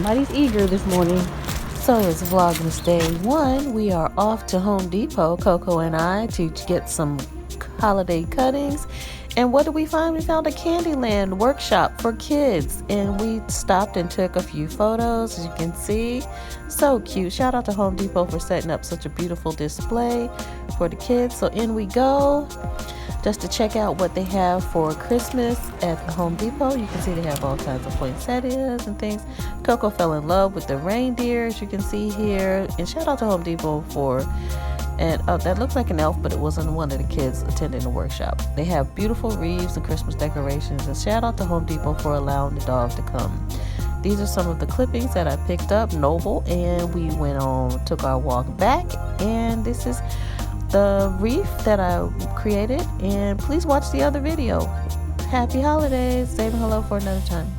Somebody's eager this morning. So it's Vlogmas Day 1. We are off to Home Depot, Coco and I, to get some holiday cuttings. And what did we find? We found a Candyland workshop for kids. And we stopped and took a few photos, as you can see. So cute. Shout out to Home Depot for setting up such a beautiful display for the kids. So in we go. Just to check out what they have for Christmas at the Home Depot. You can see they have all kinds of poinsettias and things. Coco fell in love with the reindeer, as you can see here. And shout out to Home Depot for, and that looks like an elf, but it wasn't one of the kids attending the workshop. They have beautiful wreaths and Christmas decorations. And shout out to Home Depot for allowing the dog to come. These are some of the clippings that I picked up, Noble, and we took our walk back. And this is the wreath that I created, and please watch the other video. Happy holidays. Saving hello for another time.